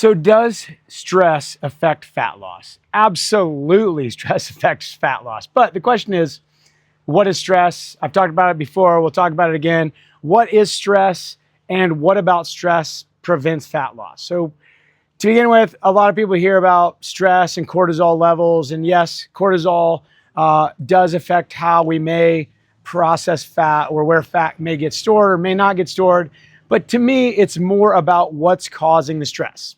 So does stress affect fat loss? Absolutely, stress affects fat loss. But the question is, what is stress? I've talked about it before. We'll talk about it again. What is stress, and what about stress prevents fat loss? So to begin with, a lot of people hear about stress and cortisol levels. And yes, cortisol does affect how we may process fat or where fat may get stored or may not get stored. But to me, it's more about what's causing the stress.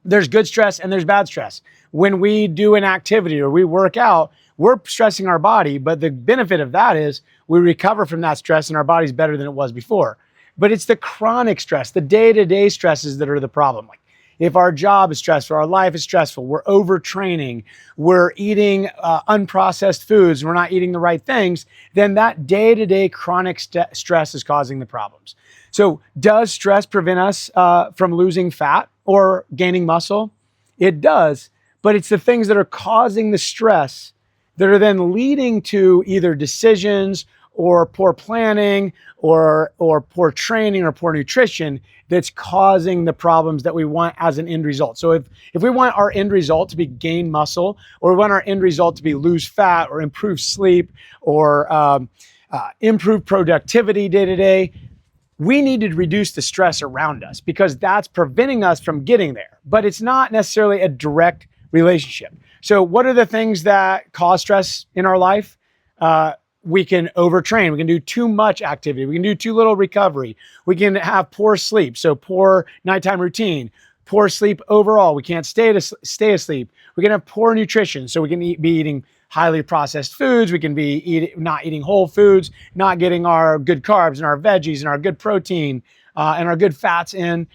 There's good stress and there's bad stress. When we do an activity or we work out, we're stressing our body, but the benefit of that is we recover from that stress and our body's better than it was before. But it's the chronic stress, the day-to-day stresses that are the problem. Like if our job is stressful, our life is stressful, we're overtraining, we're eating unprocessed foods, we're not eating the right things, then that day-to-day chronic stress is causing the problems. So does stress prevent us from losing fat or gaining muscle? It does, but it's the things that are causing the stress that are then leading to either decisions or poor planning or poor training or poor nutrition that's causing the problems that we want as an end result. So if we want our end result to be gain muscle, or we want our end result to be lose fat or improve sleep or improve productivity day to day, we need to reduce the stress around us because that's preventing us from getting there. But it's not necessarily a direct relationship. So what are the things that cause stress in our life? We can overtrain. We can do too much activity. We can do too little recovery. We can have poor sleep. So poor nighttime routine, poor sleep overall. We can't stay asleep. We can have poor nutrition. So we can be eating highly processed foods. We can be not eating whole foods, not getting our good carbs and our veggies and our good protein and our good fats in.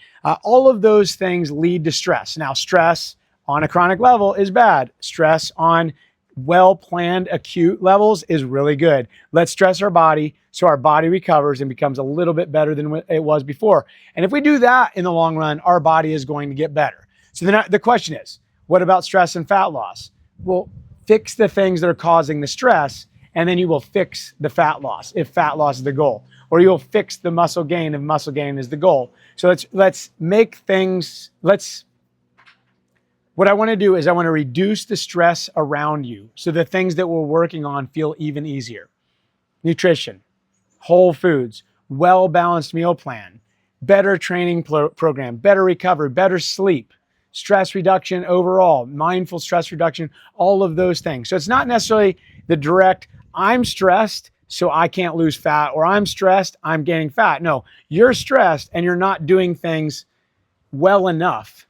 All of those things lead to stress. Now, stress on a chronic level is bad. Stress on well-planned acute levels is really good. Let's stress our body so our body recovers and becomes a little bit better than it was before. And if we do that in the long run, our body is going to get better. So then the question is, what about stress and fat loss? Well, fix the things that are causing the stress, and then you will fix the fat loss if fat loss is the goal, or you'll fix the muscle gain if muscle gain is the goal. So let's make things, what I want to do is I want to reduce the stress around you so the things that we're working on feel even easier. Nutrition, whole foods, well-balanced meal plan, better training program, better recovery, better sleep, stress reduction overall, mindful stress reduction, all of those things. So it's not necessarily the direct, I'm stressed, so I can't lose fat, or I'm stressed, I'm gaining fat. No, you're stressed and you're not doing things well enough.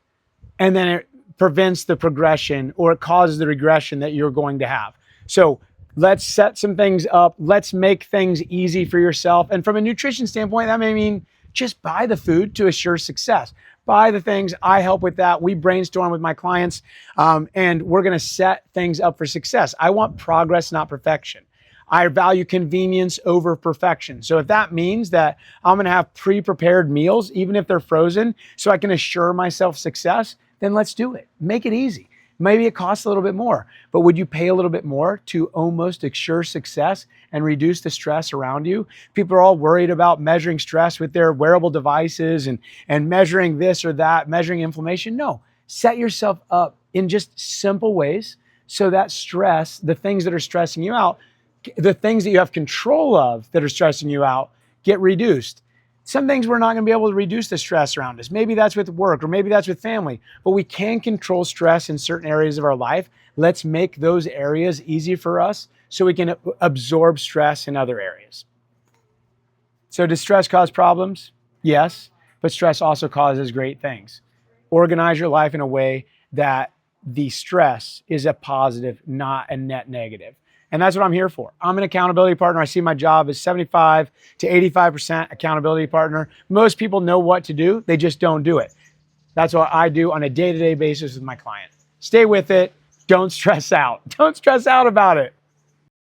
And then it prevents the progression or it causes the regression that you're going to have. So let's set some things up. Let's make things easy for yourself. And from a nutrition standpoint, that may mean just buy the food to assure success. Buy the things. I help with that. We brainstorm with my clients and we're going to set things up for success. I want progress, not perfection. I value convenience over perfection. So if that means that I'm going to have pre-prepared meals, even if they're frozen, so I can assure myself success, then let's do it. Make it easy. Maybe it costs a little bit more, but would you pay a little bit more to almost assure success and reduce the stress around you? People are all worried about measuring stress with their wearable devices and measuring this or that, measuring inflammation. No, set yourself up in just simple ways so that stress, the things that are stressing you out, the things that you have control of that are stressing you out, get reduced. Some things we're not going to be able to reduce the stress around us. Maybe that's with work or maybe that's with family, but we can control stress in certain areas of our life. Let's make those areas easy for us so we can absorb stress in other areas. So does stress cause problems? Yes, but stress also causes great things. Organize your life in a way that the stress is a positive, not a net negative. And that's what I'm here for. I'm an accountability partner. I see my job as 75 to 85% accountability partner. Most people know what to do. They just don't do it. That's what I do on a day-to-day basis with my client. Stay with it. Don't stress out. Don't stress out about it.